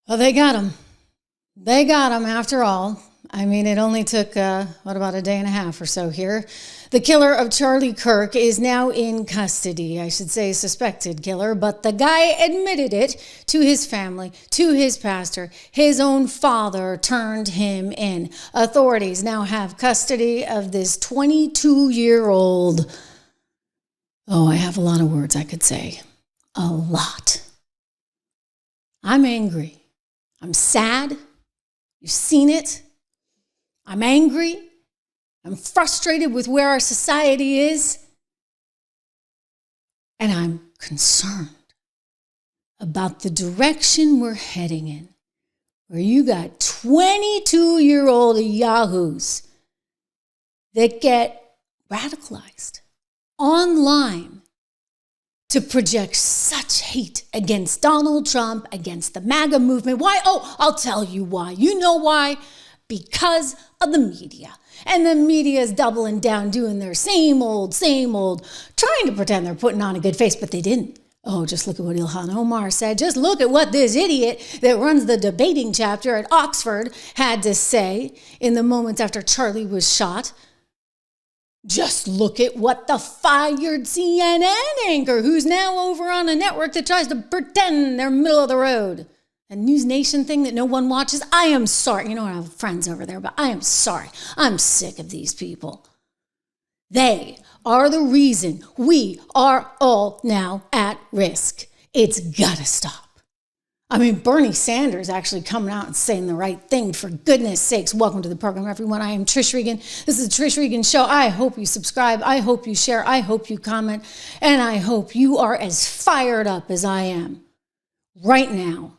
Well, they got him. They got him after all. I mean, it only took, about a day and a half or so here. The killer of Charlie Kirk is now in custody. I should say suspected killer, but the guy admitted it to his family, to his pastor. His own father turned him in. Authorities now have custody of this 22-year-old. Oh, I have a lot of words I could say. A lot. I'm angry. I'm sad. You've seen it. I'm angry. I'm frustrated with where our society is. And I'm concerned about the direction we're heading in, where you got 22-year-old yahoos that get radicalized online to project such hate against Donald Trump, against the MAGA movement. Why? Oh, I'll tell you why. You know why? Because of the media. And the media is doubling down, doing their same old, trying to pretend they're putting on a good face, but they didn't. Oh, just look at what Ilhan Omar said. Just look at what this idiot that runs the debating chapter at Oxford had to say in the moments after Charlie was shot. Just look at what the fired CNN anchor, who's now over on a network that tries to pretend they're middle of the road. A News Nation thing that no one watches. I am sorry. You know, I have friends over there, but I am sorry. I'm sick of these people. They are the reason we are all now at risk. It's got to stop. I mean, Bernie Sanders actually coming out and saying the right thing, for goodness sakes. Welcome to the program, everyone. I am Trish Regan. This is the Trish Regan Show. I hope you subscribe. I hope you share. I hope you comment. And I hope you are as fired up as I am right now.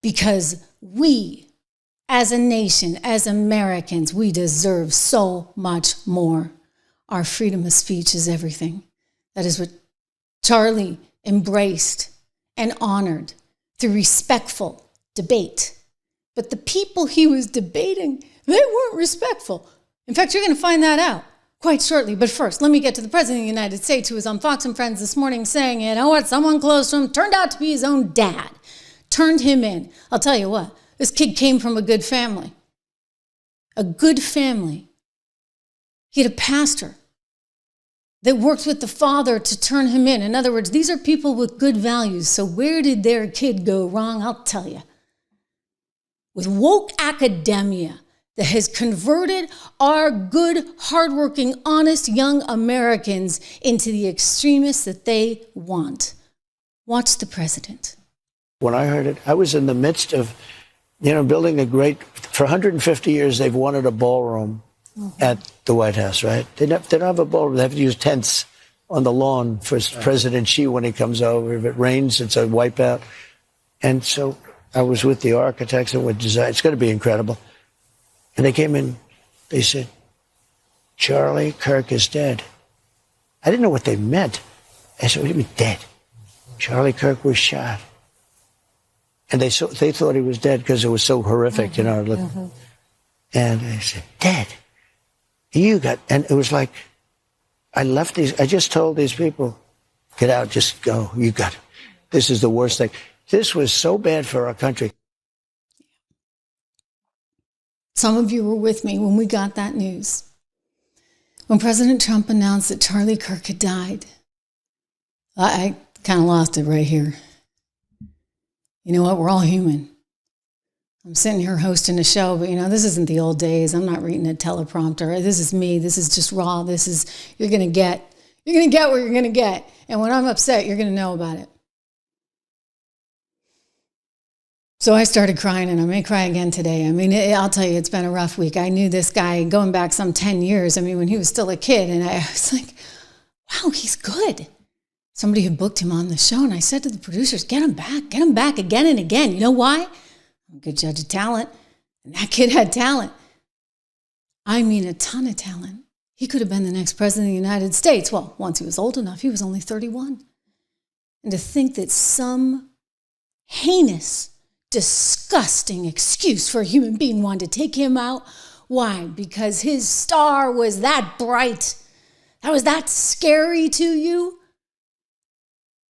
Because we, as a nation, as Americans, we deserve so much more. Our freedom of speech is everything. That is what Charlie embraced and honored through respectful debate. But the people he was debating, they weren't respectful. In fact, you're going to find that out quite shortly. But first, let me get to the President of the United States, who was on Fox and Friends this morning saying, you know what, someone close to him turned out to be his own dad. Turned him in. I'll tell you what, this kid came from a good family. A good family. He had a pastor that worked with the father to turn him in. In other words, these are people with good values. So where did their kid go wrong? I'll tell you. With woke academia that has converted our good, hardworking, honest young Americans into the extremists that they want. Watch the president. When I heard it, I was in the midst of, building a great, for 150 years, they've wanted a ballroom at the White House, right? They don't have a ballroom. They have to use tents on the lawn for President Xi when he comes over. If it rains, it's a wipeout. And so I was with the architects and with design. It's going to be incredible. And they came in, they said, Charlie Kirk is dead. I didn't know what they meant. I said, what do you mean dead? Charlie Kirk was shot. And they thought he was dead because it was so horrific, And I said, dead? And it was like, I just told these people, get out, just go, this is the worst thing. This was so bad for our country. Some of you were with me when we got that news. When President Trump announced that Charlie Kirk had died, I kind of lost it right here. You know what? We're all human. I'm sitting here hosting a show, but this isn't the old days. I'm not reading a teleprompter. This is me. This is just raw. You're going to get what you're going to get. And when I'm upset, you're going to know about it. So I started crying, and I may cry again today. I mean, I'll tell you, it's been a rough week. I knew this guy going back some 10 years. I mean, when he was still a kid, and I was like, wow, he's good. Somebody had booked him on the show, and I said to the producers, get him back again and again. You know why? I'm a good judge of talent, and that kid had talent. I mean, a ton of talent. He could have been the next president of the United States. Well, once he was old enough, he was only 31. And to think that some heinous, disgusting excuse for a human being wanted to take him out. Why? Because his star was that bright. That was that scary to you.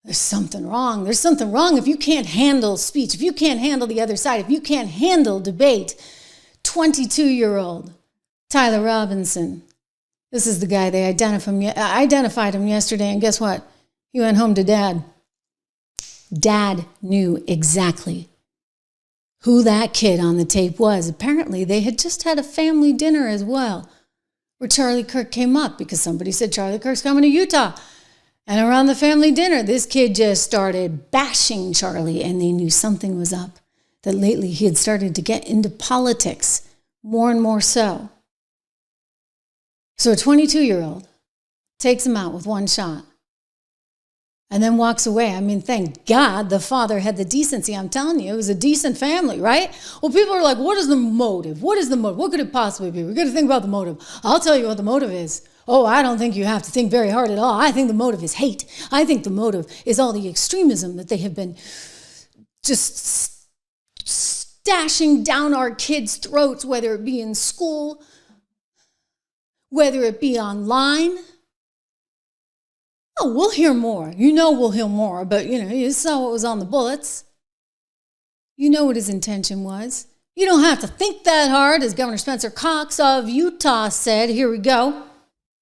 there's something wrong. There's something wrong if you can't handle speech, if you can't handle the other side, if you can't handle debate. 22-year-old Tyler Robinson. This is the guy they identified him yesterday, and guess what? He went home to Dad. Dad knew exactly who that kid on the tape was. Apparently, they had just had a family dinner as well, where Charlie Kirk came up because somebody said Charlie Kirk's coming to Utah. And around the family dinner, this kid just started bashing Charlie, and they knew something was up, that lately he had started to get into politics more and more so. So a 22-year-old takes him out with one shot and then walks away. I mean, thank God the father had the decency. I'm telling you, it was a decent family, right? Well, people are like, what is the motive? What is the motive? What could it possibly be? We've got to think about the motive. I'll tell you what the motive is. Oh, I don't think you have to think very hard at all. I think the motive is hate. I think the motive is all the extremism that they have been just stashing down our kids' throats, whether it be in school, whether it be online. Oh, we'll hear more. You know we'll hear more, but you saw what was on the bullets. You know what his intention was. You don't have to think that hard, as Governor Spencer Cox of Utah said. Here we go.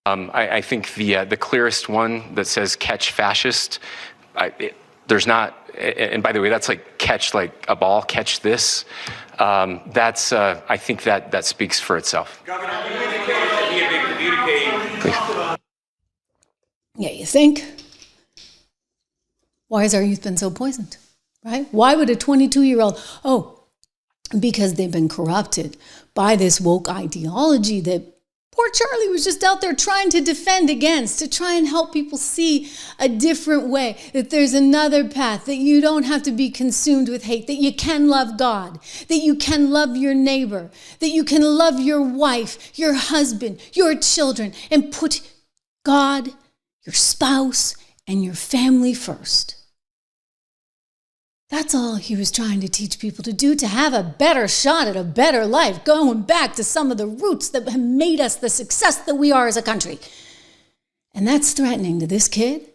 I think the clearest one that says catch fascist, there's not, and by the way, that's like catch like a ball, catch this. That's, I think that speaks for itself. Governor, you indicated that he had been communicating. Yeah, you think? Why has our youth been so poisoned, right? Why would a 22-year-old, because they've been corrupted by this woke ideology that poor Charlie was just out there trying to defend against, to try and help people see a different way, that there's another path, that you don't have to be consumed with hate, that you can love God, that you can love your neighbor, that you can love your wife, your husband, your children, and put God, your spouse, and your family first. That's all he was trying to teach people to do, to have a better shot at a better life, going back to some of the roots that have made us the success that we are as a country. And that's threatening to this kid.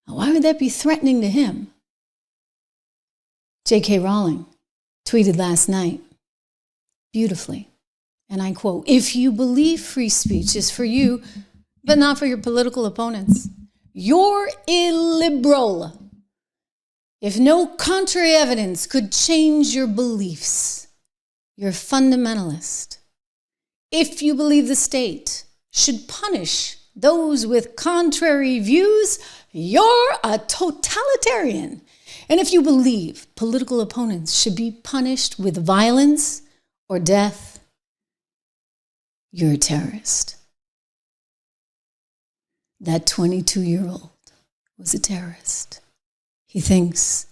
Now, why would that be threatening to him? J.K. Rowling tweeted last night, beautifully, and I quote, "If you believe free speech is for you, but not for your political opponents, you're illiberal. If no contrary evidence could change your beliefs, you're fundamentalist. If you believe the state should punish those with contrary views, you're a totalitarian. And if you believe political opponents should be punished with violence or death, you're a terrorist." That 22-year-old was a terrorist. He thinks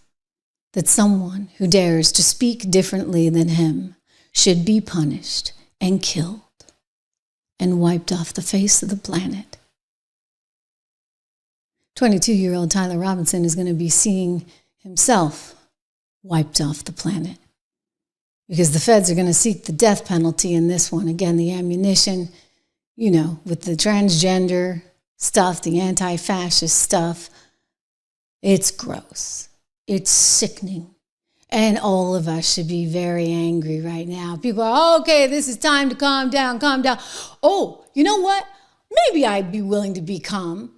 that someone who dares to speak differently than him should be punished and killed and wiped off the face of the planet. 22-year-old Tyler Robinson is going to be seeing himself wiped off the planet because the feds are going to seek the death penalty in this one. Again, the ammunition, with the transgender stuff, the anti-fascist stuff. It's gross. It's sickening. And all of us should be very angry right now. People are, okay, this is time to calm down, calm down. Oh, you know what? Maybe I'd be willing to be calm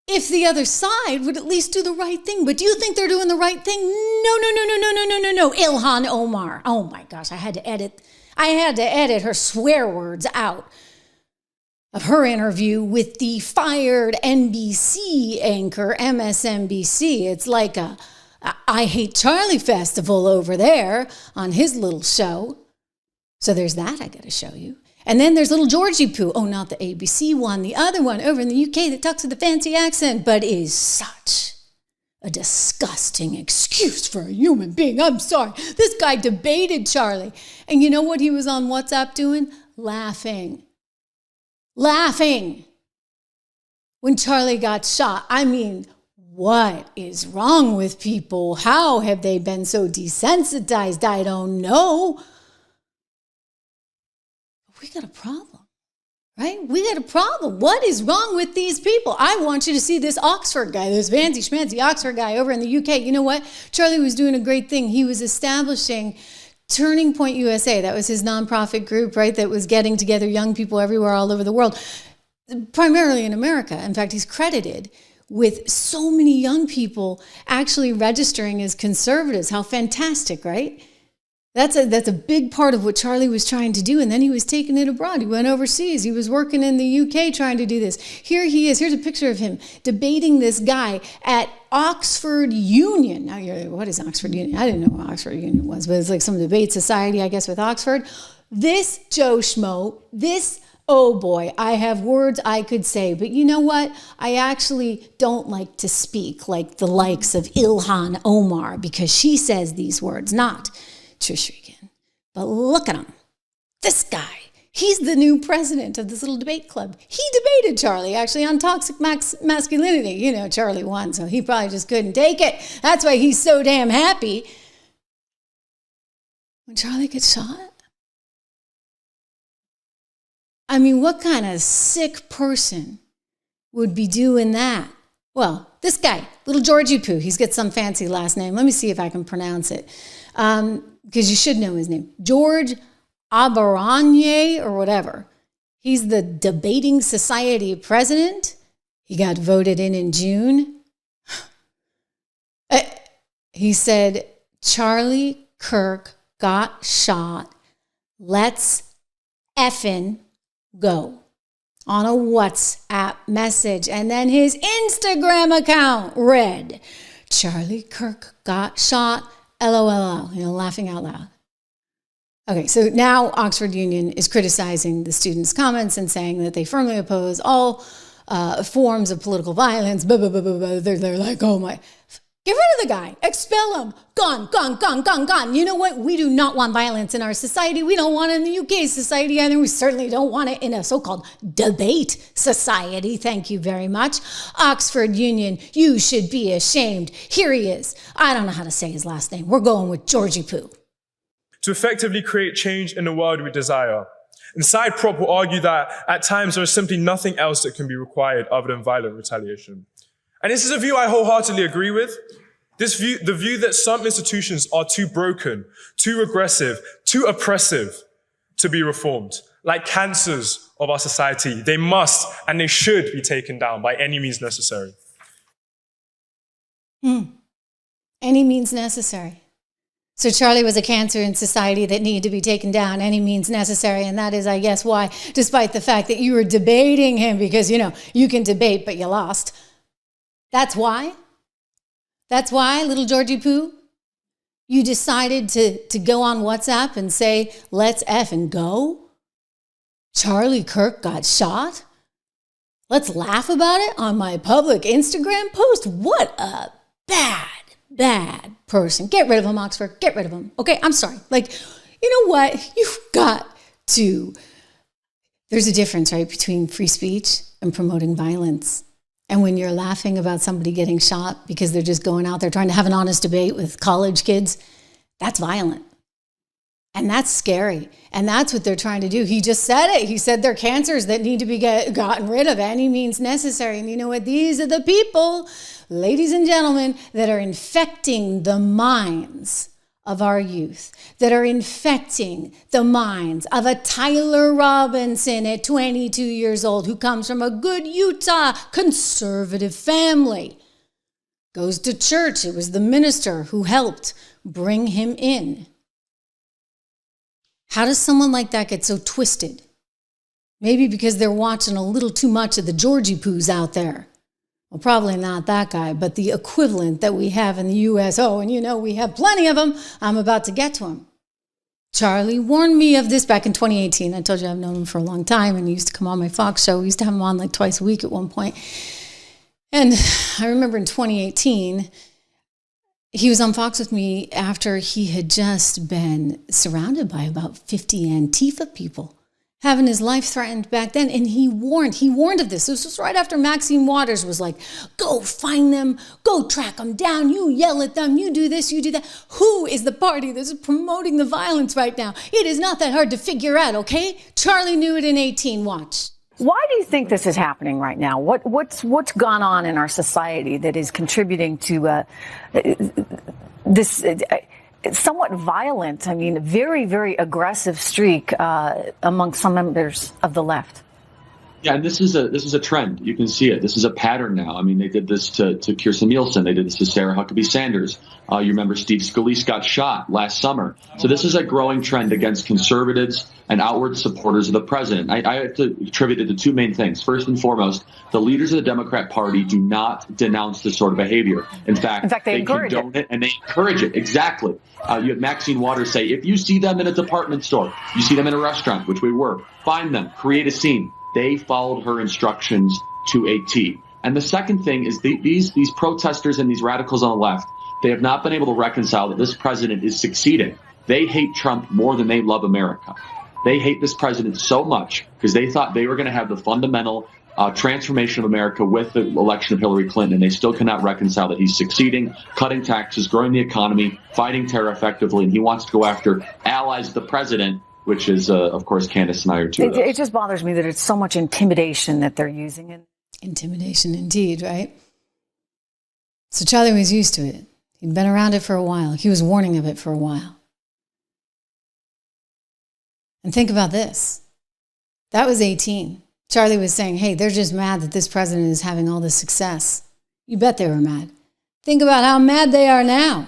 if the other side would at least do the right thing. But do you think they're doing the right thing? No. Ilhan Omar. Oh my gosh, I had to edit her swear words out of her interview with the fired NBC anchor, MSNBC. It's like a I Hate Charlie festival over there on his little show. So there's that I got to show you. And then there's little Georgie Poo. Oh, not the ABC one, the other one over in the UK that talks with a fancy accent, but is such a disgusting excuse for a human being. I'm sorry. This guy debated Charlie. And you know what he was on WhatsApp doing? Laughing when Charlie got shot. I mean, what is wrong with people? How have they been so desensitized? I don't know. We got a problem, right? We got a problem. What is wrong with these people? I want you to see this Oxford guy, this fancy schmancy Oxford guy over in the UK. You know what? Charlie was doing a great thing. He was establishing Turning Point USA. That was his nonprofit group, right? That was getting together young people everywhere all over the world, primarily in America. In fact, he's credited with so many young people actually registering as conservatives. How fantastic, right? That's a big part of what Charlie was trying to do. And then he was taking it abroad. He went overseas. He was working in the UK trying to do this. Here he is. Here's a picture of him debating this guy at Oxford Union. Now you're like, what is Oxford Union? I didn't know what Oxford Union was, but it's like some debate society, I guess, with Oxford. This Joe Schmo, oh boy, I have words I could say, but you know what? I actually don't like to speak like the likes of Ilhan Omar because she says these words, not Trish Regan. But look at him. This guy. He's the new president of this little debate club. He debated Charlie, actually, on toxic masculinity. You know, Charlie won, so he probably just couldn't take it. That's why he's so damn happy. When Charlie gets shot? I mean, what kind of sick person would be doing that? Well, this guy, little Georgie Poo, he's got some fancy last name. Let me see if I can pronounce it. Because you should know his name. George Abaranye or whatever. He's the Debating Society president. He got voted in June. He said, Charlie Kirk got shot. Let's effing go. On a WhatsApp message. And then his Instagram account read, Charlie Kirk got shot. LOL, laughing out loud. Okay, so now Oxford Union is criticizing the students' comments and saying that they firmly oppose all forms of political violence. Blah, blah, blah, blah, blah. They're like, oh my. Get rid of the guy. Expel him. Gone, gone, gone, gone, gone. You know what? We do not want violence in our society. We don't want it in the UK society either. We certainly don't want it in a so-called debate society. Thank you very much. Oxford Union, you should be ashamed. Here he is. I don't know how to say his last name. We're going with Georgie Poo. To effectively create change in the world we desire. And Side Prop will argue that at times there is simply nothing else that can be required other than violent retaliation. And this is a view I wholeheartedly agree with. The view that some institutions are too broken, too aggressive, too oppressive to be reformed. Like cancers of our society, they must and they should be taken down by any means necessary. Any means necessary. So Charlie was a cancer in society that needed to be taken down any means necessary. And that is, I guess, why, despite the fact that you were debating him because, you can debate, but you lost. That's why? That's why, little Georgie Poo, you decided to go on WhatsApp and say, let's effing go? Charlie Kirk got shot? Let's laugh about it on my public Instagram post? What a bad person. Get rid of him, Oxford. Get rid of him. Okay, I'm sorry. You know what? You've got to. There's a difference, right, between free speech and promoting violence. And when you're laughing about somebody getting shot because they're just going out there trying to have an honest debate with college kids, that's violent. And that's scary. And that's what they're trying to do. He just said it. He said they're cancers that need to be gotten rid of any means necessary. And you know what? These are the people, ladies and gentlemen, that are infecting the minds of our youth, that are infecting the minds of a Tyler Robinson at 22 years old who comes from a good Utah conservative family, goes to church. It was the minister who helped bring him in. How does someone like that get so twisted? Maybe because they're watching a little too much of the Georgie Poos out there. Well, probably not that guy, but the equivalent that we have in the U.S. Oh, and we have plenty of them. I'm about to get to him. Charlie warned me of this back in 2018. I told you I've known him for a long time, and he used to come on my Fox show. We used to have him on like twice a week at one point. And I remember in 2018, he was on Fox with me after he had just been surrounded by about 50 Antifa people, having his life threatened back then. And he warned of this. This was right after Maxine Waters was like, go find them, go track them down, you yell at them, you do this, you do that. Who is the party that's promoting the violence right now? It is not that hard to figure out, okay? Charlie knew it in 18, watch. Why do you think this is happening right now? What's gone on in our society that is contributing to this somewhat violent, I mean, very, very aggressive streak among some members of the left? Yeah, and this is a trend. You can see it. This is a pattern now. I mean, they did this to Kirsten Nielsen. They did this to Sarah Huckabee Sanders. You remember Steve Scalise got shot last summer. So this is a growing trend against conservatives and outward supporters of the president. I have to attribute it to two main things. First and foremost, the leaders of the Democrat Party do not denounce this sort of behavior. In fact they condone it and they encourage it. Exactly. You have Maxine Waters say, if you see them in a department store, you see them in a restaurant, which we were, find them, create a scene. They followed her instructions to a T. And the second thing is these protesters and these radicals on the left, they have not been able to reconcile that this president is succeeding. They hate Trump more than they love America. They hate this president so much because they thought they were going to have the fundamental transformation of America with the election of Hillary Clinton, and they still cannot reconcile that he's succeeding, cutting taxes, growing the economy, fighting terror effectively, and he wants to go after allies of the president, which is, of course, Candace and I are two of those. It just bothers me that it's so much intimidation that they're using. Intimidation, indeed, right? So Charlie was used to it. He'd been around it for a while. He was warning of it for a while. And think about this. That was 18. Charlie was saying, hey, they're just mad that this president is having all this success. You bet they were mad. Think about how mad they are now.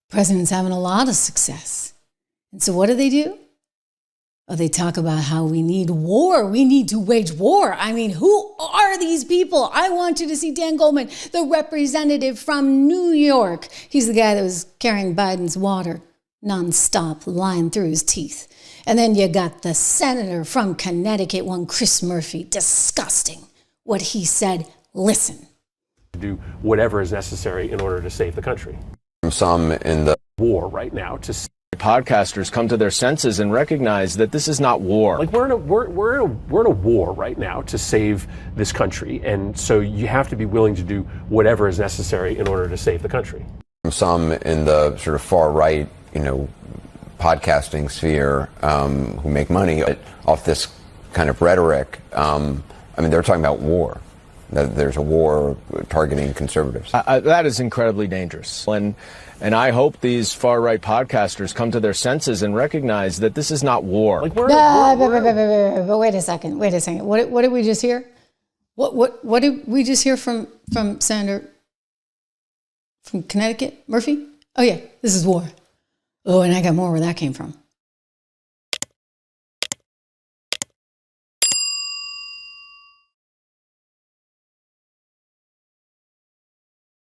The president's having a lot of success. And so what do? Oh, they talk about how we need war. We need to wage war. I mean, who are these people? I want you to see Dan Goldman, the representative from New York. He's the guy that was carrying Biden's water nonstop, lying through his teeth. And then you got the senator from Connecticut, one Chris Murphy. Disgusting what he said. Listen. Do whatever is necessary in order to save the country. Some in the war right now to podcasters come to their senses and recognize that this is not war. Like we're in a war right now to save this country, and so you have to be willing to do whatever is necessary in order to save the country. Some in the sort of far right, podcasting sphere who make money off this kind of rhetoric. They're talking about war. That there's a war targeting conservatives. That is incredibly dangerous. And I hope these far-right podcasters come to their senses and recognize that this is not war. But wait a second. What did we just hear? What did we just hear from Senator from Connecticut, Murphy? Oh, yeah, this is war. Oh, and I got more where that came from.